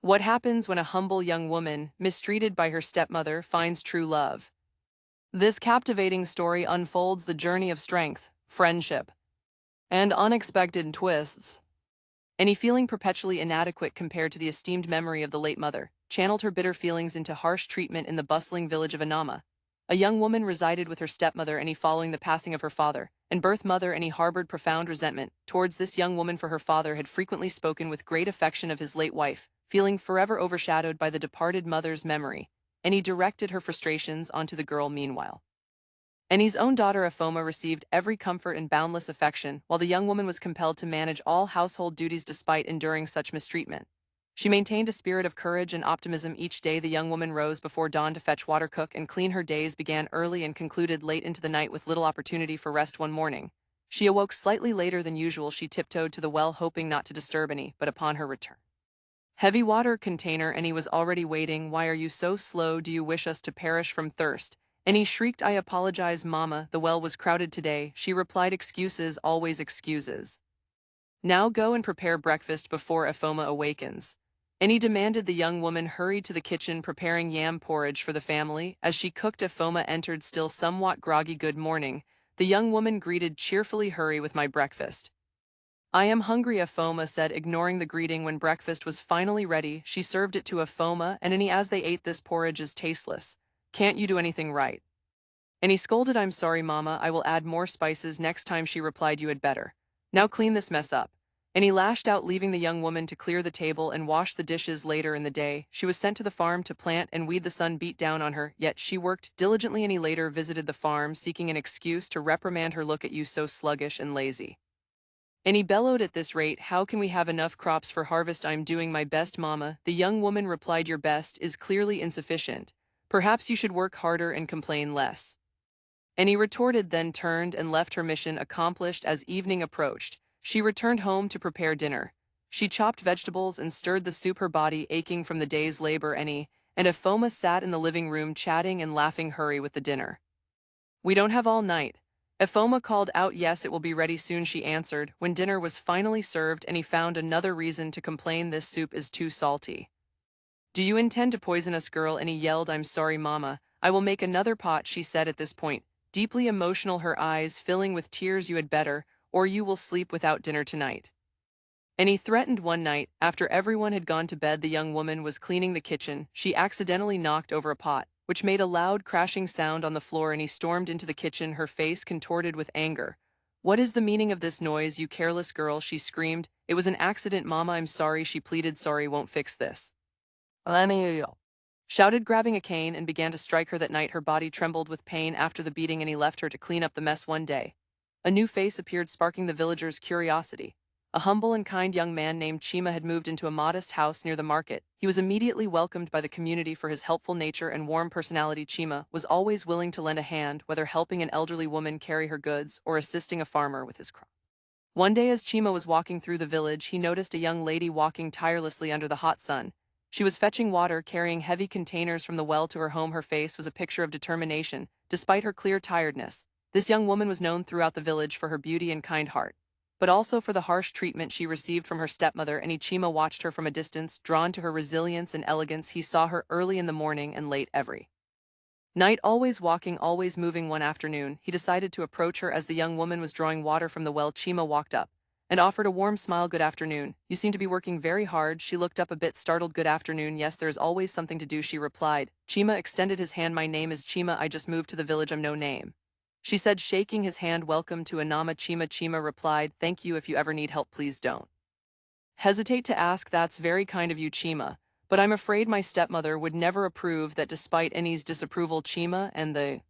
What happens when a humble young woman, mistreated by her stepmother, finds true love? This captivating story unfolds the journey of strength, friendship, and unexpected twists. Annie, feeling perpetually inadequate compared to the esteemed memory of the late mother, channeled her bitter feelings into harsh treatment in the bustling village of Anoma. A young woman resided with her stepmother Annie following the passing of her father, and birth mother Annie harbored profound resentment towards this young woman, for her father had frequently spoken with great affection of his late wife, feeling forever overshadowed by the departed mother's memory. Annie directed her frustrations onto the girl meanwhile. Annie's own daughter Afoma received every comfort and boundless affection, while the young woman was compelled to manage all household duties despite enduring such mistreatment. She maintained a spirit of courage and optimism each day. The young woman rose before dawn to fetch water, cook, and clean. Her days began early and concluded late into the night with little opportunity for rest. One morning, she awoke slightly later than usual. She tiptoed to the well, hoping not to disturb Annie, but upon her return, heavy water container Annie was already waiting. "Why are you so slow? Do you wish us to perish from thirst?" Annie shrieked. "I apologize, Mama. The well was crowded today," she replied. "Excuses, always excuses. Now go and prepare breakfast before Afoma awakens." Annie demanded. The young woman hurried to the kitchen, preparing yam porridge for the family. As she cooked, Afoma entered, still somewhat groggy. "Good morning," the young woman greeted cheerfully. "Hurry with my breakfast." "I am hungry," Afoma said, ignoring the greeting. When breakfast was finally ready, she served it to Afoma and Annie. As they ate, "This porridge is tasteless. Can't you do anything right?" Annie scolded. "I'm sorry, Mama. I will add more spices next time," she replied. "You had better now clean this mess up." Annie lashed out, leaving the young woman to clear the table and wash the dishes. Later in the day, she was sent to the farm to plant and weed. The sun beat down on her, yet she worked diligently. Annie later visited the farm, seeking an excuse to reprimand her. "Look at you, so sluggish and lazy." Annie bellowed. "At this rate, how can we have enough crops for harvest?" "I'm doing my best, Mama," the young woman replied. "Your best is clearly insufficient. Perhaps you should work harder and complain less." Annie retorted, then turned and left, her mission accomplished. As evening approached, she returned home to prepare dinner. She chopped vegetables and stirred the soup, her body aching from the day's labor. Annie and Afoma sat in the living room, chatting and laughing. "Hurry with the dinner. We don't have all night." Afoma called out. "Yes, it will be ready soon," she answered. When dinner was finally served, Annie found another reason to complain. "This soup is too salty." "Do you intend to poison us, girl?" Annie yelled. "I'm sorry, Mama. I will make another pot," she said at this point, deeply emotional, her eyes filling with tears. "You had better, or you will sleep without dinner tonight." Annie threatened. One night, after everyone had gone to bed, the young woman was cleaning the kitchen. She accidentally knocked over a pot, which made a loud crashing sound on the floor. Annie stormed into the kitchen, her face contorted with anger. "What is the meaning of this noise, you careless girl?" she screamed. "It was an accident, Mama. I'm sorry," she pleaded. "Sorry won't fix this," Annie shouted, grabbing a cane and began to strike her. That night, her body trembled with pain after the beating, and he left her to clean up the mess. One day, a new face appeared, sparking the villagers' curiosity. A humble and kind young man named Chima had moved into a modest house near the market. He was immediately welcomed by the community for his helpful nature and warm personality. Chima was always willing to lend a hand, whether helping an elderly woman carry her goods or assisting a farmer with his crop. One day, as Chima was walking through the village, he noticed a young lady walking tirelessly under the hot sun. She was fetching water, carrying heavy containers from the well to her home. Her face was a picture of determination, despite her clear tiredness. This young woman was known throughout the village for her beauty and kind heart, but also for the harsh treatment she received from her stepmother. And Chima watched her from a distance, drawn to her resilience and elegance. He saw her early in the morning and late every night, always walking, always moving. One afternoon, he decided to approach her. As the young woman was drawing water from the well, Chima walked up and offered a warm smile. "Good afternoon. You seem to be working very hard." She looked up a bit startled. "Good afternoon. Yes, there's always something to do," she replied. Chima extended his hand. "My name is Chima. I just moved to the village. I'm no name," she said, shaking his hand. "Welcome to Anoma, Chima." Chima replied, "Thank you. If you ever need help, please don't hesitate to ask." "That's very kind of you, Chima, but I'm afraid my stepmother would never approve that." Despite Annie's disapproval, Chima and the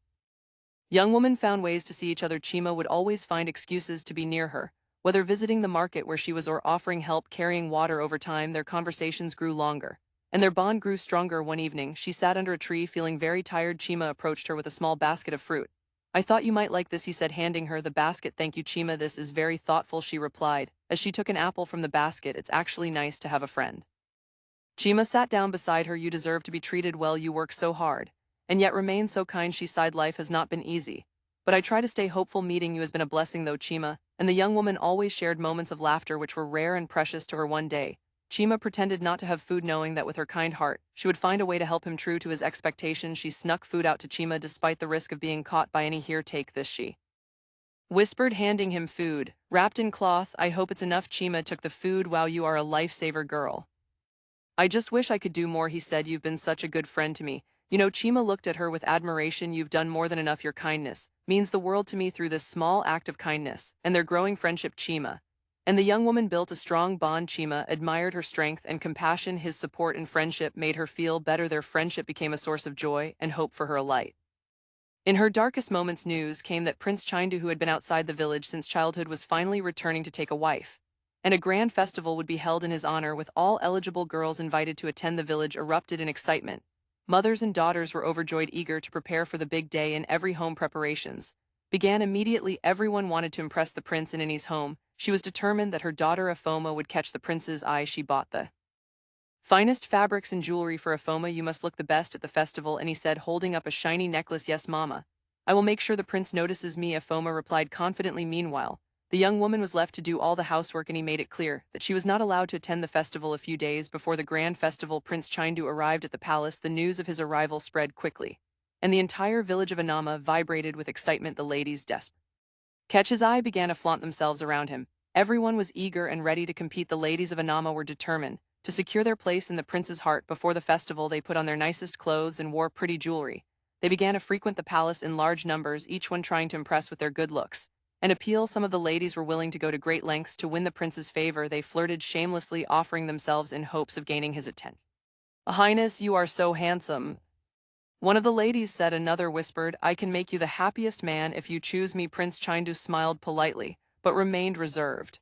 young woman found ways to see each other. Chima would always find excuses to be near her, whether visiting the market where she was or offering help carrying water. Over time, their conversations grew longer, and their bond grew stronger. One evening, she sat under a tree feeling very tired. Chima approached her with a small basket of fruit. "I thought you might like this," he said, handing her the basket. "Thank you, Chima. This is very thoughtful," she replied, as she took an apple from the basket. "It's actually nice to have a friend." Chima sat down beside her. "You deserve to be treated well. You work so hard, and yet remain so kind," she sighed. "Life has not been easy, but I try to stay hopeful. Meeting you has been a blessing, though, Chima." And the young woman always shared moments of laughter which were rare and precious to her. One day, Chima pretended not to have food, knowing that with her kind heart, she would find a way to help him. True to his expectations, she snuck food out to Chima despite the risk of being caught by any. Here, take this, she whispered, handing him food, wrapped in cloth. I hope it's enough. Chima took the food. Wow, you are a lifesaver, girl. I just wish I could do more, he said. You've been such a good friend to me. You know, Chima looked at her with admiration. You've done more than enough. Your kindness means the world to me. Through this small act of kindness and their growing friendship, Chima and the young woman built a strong bond. Chima admired her strength and compassion. His support and friendship made her feel better. Their friendship became a source of joy and hope for her alike. In her darkest moments, news came that Prince Chindu, who had been outside the village since childhood, was finally returning to take a wife, and a grand festival would be held in his honor, with all eligible girls invited to attend. The village erupted in excitement. Mothers and daughters were overjoyed, eager to prepare for the big day. In every home, preparations began immediately. Everyone wanted to impress the prince. In Annie's home, she was determined that her daughter Afoma would catch the prince's eye. She bought the finest fabrics and jewelry for Afoma. You must look the best at the festival, Annie said, holding up a shiny necklace. Yes, Mama. I will make sure the prince notices me, Afoma replied confidently. Meanwhile, the young woman was left to do all the housework, and he made it clear that she was not allowed to attend the festival. A few days before the grand festival, Prince Chindu arrived at the palace. The news of his arrival spread quickly, and the entire village of Anoma vibrated with excitement. The ladies desperate catch his eye began to flaunt themselves around him. Everyone was eager and ready to compete. The ladies of Anoma were determined to secure their place in the prince's heart. Before the festival, they put on their nicest clothes and wore pretty jewelry. They began to frequent the palace in large numbers, each one trying to impress with their good looks and appeal. Some of the ladies were willing to go to great lengths to win the prince's favor. They flirted shamelessly, offering themselves in hopes of gaining his attention. Highness, you are so handsome, one of the ladies said. Another whispered, I can make you the happiest man if you choose me. Prince Chindu smiled politely, but remained reserved,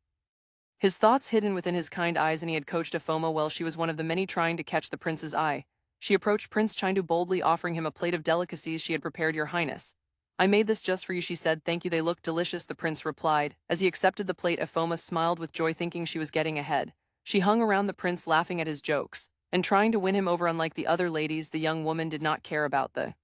his thoughts hidden within his kind eyes. And he had coached Afoma well. She was one of the many trying to catch the prince's eye. She approached Prince Chindu boldly, offering him a plate of delicacies she had prepared. Your Highness, I made this just for you, she said. Thank you, they look delicious, the prince replied. As he accepted the plate, Afoma smiled with joy, thinking she was getting ahead. She hung around the prince, laughing at his jokes and trying to win him over. Unlike the other ladies, the young woman did not care about the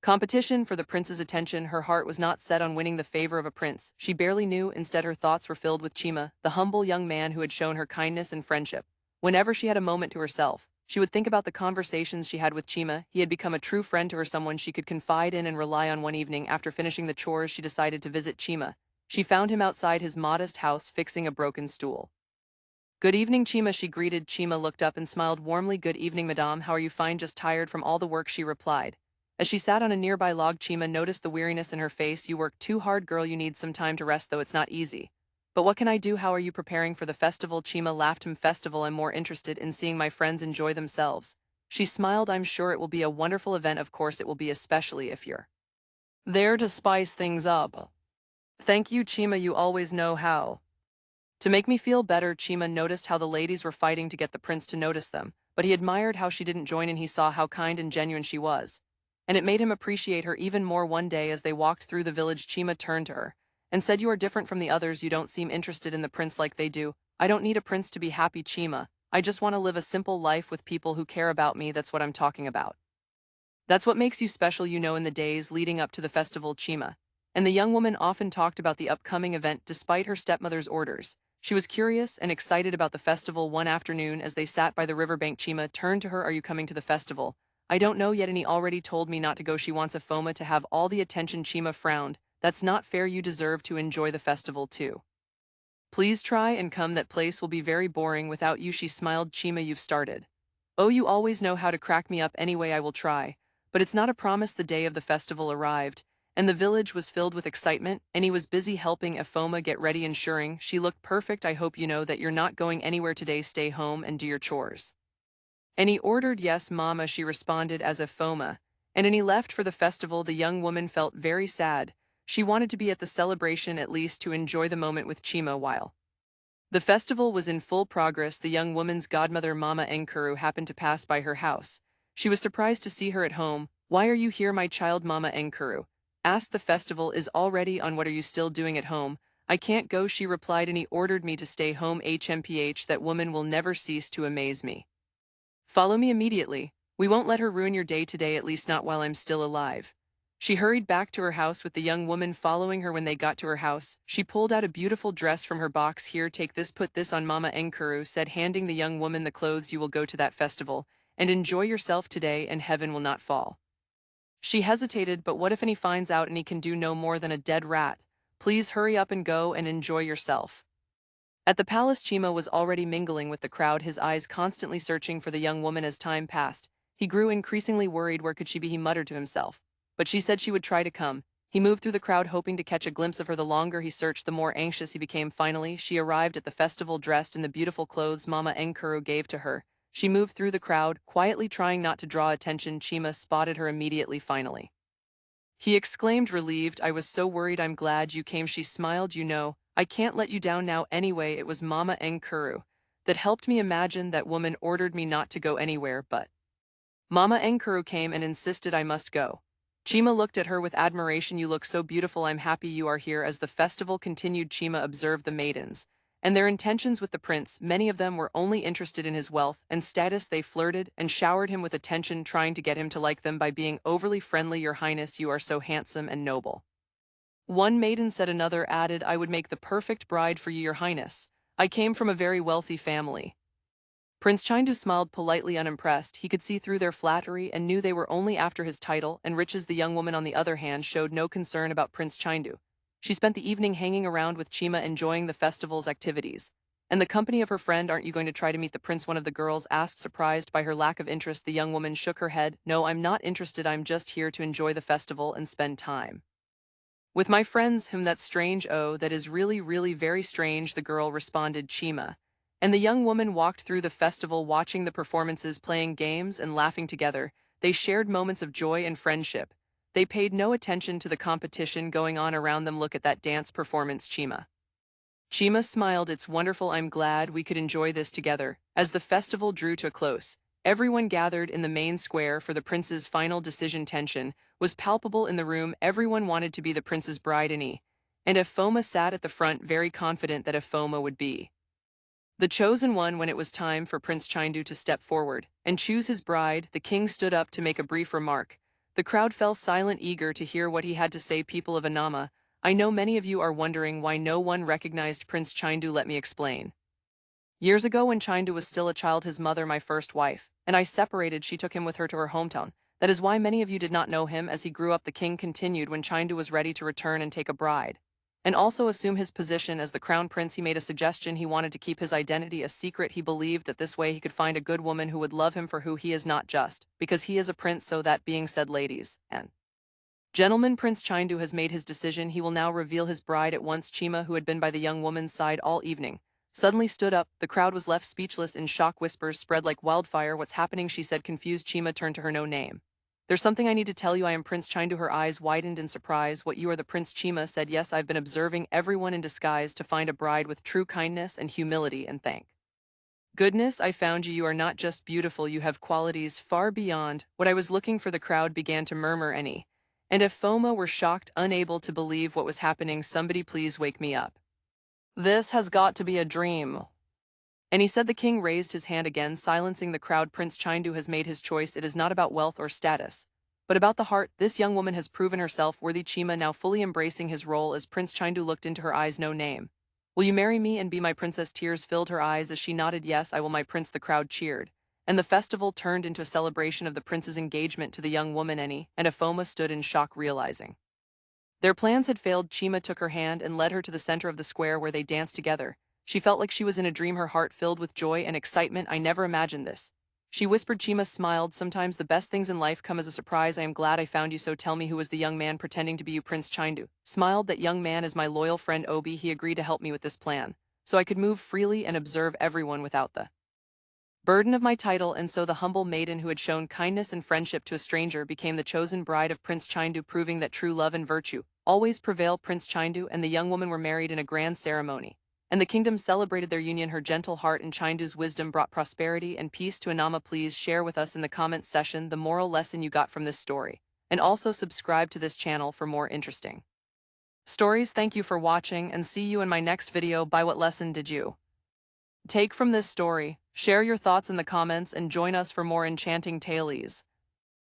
competition for the prince's attention. Her heart was not set on winning the favor of a prince she barely knew. Instead, her thoughts were filled with Chima, the humble young man who had shown her kindness and friendship. Whenever she had a moment to herself, she would think about the conversations she had with Chima. He had become a true friend to her, someone she could confide in and rely on. One evening, after finishing the chores, she decided to visit Chima. She found him outside his modest house, fixing a broken stool. Good evening, Chima, she greeted. Chima looked up and smiled warmly. Good evening, madame. How are you? Fine, just tired from all the work, she replied. As she sat on a nearby log, Chima noticed the weariness in her face. You work too hard, girl. You need some time to rest, though it's not easy. But what can I do? How are you preparing for the festival? Chima laughed. Festival, I'm more interested in seeing my friends enjoy themselves. She smiled. I'm sure it will be a wonderful event. Of course it will be, especially if you're there to spice things up. Thank you, Chima, you always know how to make me feel better. Chima noticed how the ladies were fighting to get the prince to notice them, but he admired how she didn't join in. He saw how kind and genuine she was, and it made him appreciate her even more. One day, as they walked through the village, Chima turned to her and said, you are different from the others. You don't seem interested in the prince like they do. I don't need a prince to be happy, Chima. I just want to live a simple life with people who care about me. That's what I'm talking about. That's what makes you special. You know, in the days leading up to the festival, Chima and the young woman often talked about the upcoming event despite her stepmother's orders. She was curious and excited about the festival. One afternoon, as they sat by the riverbank, Chima turned to her, are you coming to the festival? I don't know yet, and he already told me not to go. She wants Afoma to have all the attention. Chima frowned. That's not fair. You deserve to enjoy the festival too. Please try and come. That place will be very boring without you, she smiled. Chima, you've started. Oh, you always know how to crack me up. Anyway, I will try. But it's not a promise. The day of the festival arrived, and the village was filled with excitement, and he was busy helping Afoma get ready, ensuring she looked perfect. I hope you know that you're not going anywhere today. Stay home and do your chores. And he ordered. Yes, Mama, she responded as Afoma. And he left for the festival. The young woman felt very sad. She wanted to be at the celebration, at least to enjoy the moment with Chima. While the festival was in full progress, the young woman's godmother, Mama Enkuru, happened to pass by her house. She was surprised to see her at home. Why are you here, my child? Mama Enkuru asked. The festival is already on. What are you still doing at home? I can't go, she replied, and he ordered me to stay home. HMPH, that woman will never cease to amaze me. Follow me immediately. We won't let her ruin your day today, at least not while I'm still alive. She hurried back to her house with the young woman following her. When they got to her house, she pulled out a beautiful dress from her box. Here, take this, put this on. Mama Enkuru said, handing the young woman the clothes. You will go to that festival and enjoy yourself today, and heaven will not fall. She hesitated, but what if he finds out and he can do no more than a dead rat? Please hurry up and go and enjoy yourself. At the palace, Chima was already mingling with the crowd, his eyes constantly searching for the young woman. As time passed, he grew increasingly worried. Where could she be? He muttered to himself. But she said she would try to come. He moved through the crowd hoping to catch a glimpse of her. The longer he searched, the more anxious he became. Finally, she arrived at the festival dressed in the beautiful clothes Mama Enkuru gave to her. She moved through the crowd, quietly trying not to draw attention. Chima spotted her immediately. Finally, he exclaimed, relieved, I was so worried. I'm glad you came. She smiled. You know, I can't let you down now anyway. It was Mama Enkuru that helped me. Imagine, that woman ordered me not to go anywhere, but Mama Enkuru came and insisted I must go. Chima looked at her with admiration. You look so beautiful. I'm happy you are here. As the festival continued, Chima observed the maidens and their intentions with the prince. Many of them were only interested in his wealth and status. They flirted and showered him with attention, trying to get him to like them by being overly friendly. Your Highness, you are so handsome and noble, one maiden said. Another added, I would make the perfect bride for you, Your Highness. I came from a very wealthy family. Prince Chindu smiled politely, unimpressed. He could see through their flattery and knew they were only after his title and riches. The young woman, on the other hand, showed no concern about Prince Chindu. She spent the evening hanging around with Chima, enjoying the festival's activities and the company of her friend. Aren't you going to try to meet the prince? One of the girls asked, surprised by her lack of interest. The young woman shook her head. No, I'm not interested. I'm just here to enjoy the festival and spend time with my friends. That's strange. Oh, that is really, really very strange, the girl responded. Chima and the young woman walked through the festival, watching the performances, playing games, and laughing together. They shared moments of joy and friendship. They paid no attention to the competition going on around them. Look at that dance performance, Chima. Chima smiled. It's wonderful. I'm glad we could enjoy this together. As the festival drew to a close, everyone gathered in the main square for the prince's final decision. Tension was palpable in the room. Everyone wanted to be the prince's bride, and Afoma sat at the front, very confident that Afoma would be the chosen one. When it was time for Prince Chindu to step forward and choose his bride, the king stood up to make a brief remark. The crowd fell silent, eager to hear what he had to say. People of Anoma, I know many of you are wondering why no one recognized Prince Chindu. Let me explain. Years ago, when Chindu was still a child, his mother, my first wife, and I separated. She took him with her to her hometown. That is why many of you did not know him. As he grew up, the king continued. When Chindu was ready to return and take a bride and also assume his position as the crown prince, he made a suggestion. He wanted to keep his identity a secret. He believed that this way he could find a good woman who would love him for who he is, not just because he is a prince. So that being said, ladies and gentlemen, Prince Chindu has made his decision. He will now reveal his bride at once. Chima, who had been by the young woman's side all evening, suddenly stood up. The crowd was left speechless in shock. Whispers spread like wildfire. What's happening? She said, confused. Chima turned to her. No name. There's something I need to tell you. I am Prince Chindu. Her eyes widened in surprise. What, you are the prince? Chima said. Yes, I've been observing everyone in disguise to find a bride with true kindness and humility, and thank goodness I found you. You are not just beautiful, you have qualities far beyond what I was looking for. The crowd began to murmur. And if Foma were shocked, unable to believe what was happening. Somebody please wake me up. This has got to be a dream. And he said. The king raised his hand again, silencing the crowd. Prince Chindu has made his choice. It is not about wealth or status, but about the heart. This young woman has proven herself worthy. Chima, now fully embracing his role as Prince Chindu, looked into her eyes. No name. Will you marry me and be my princess? Tears filled her eyes as she nodded. Yes, I will, my prince. The crowd cheered, and the festival turned into a celebration of the prince's engagement to the young woman. And Afoma stood in shock, realizing their plans had failed. Chima took her hand and led her to the center of the square, where they danced together. She felt like she was in a dream, her heart filled with joy and excitement. I never imagined this, she whispered. Chima smiled. Sometimes the best things in life come as a surprise. I am glad I found you. So tell me, who was the young man pretending to be you? Prince Chindu smiled. That young man is my loyal friend Obi. He agreed to help me with this plan, so I could move freely and observe everyone without the burden of my title. And so the humble maiden who had shown kindness and friendship to a stranger became the chosen bride of Prince Chindu, proving that true love and virtue always prevail. Prince Chindu and the young woman were married in a grand ceremony, and the kingdom celebrated their union. Her gentle heart and Chindu's wisdom brought prosperity and peace to Anoma. Please share with us in the comments section the moral lesson you got from this story, and also subscribe to this channel for more interesting stories. Thank you for watching, and see you in my next video. Bye. What lesson did you take from this story? Share your thoughts in the comments and join us for more enchanting tales.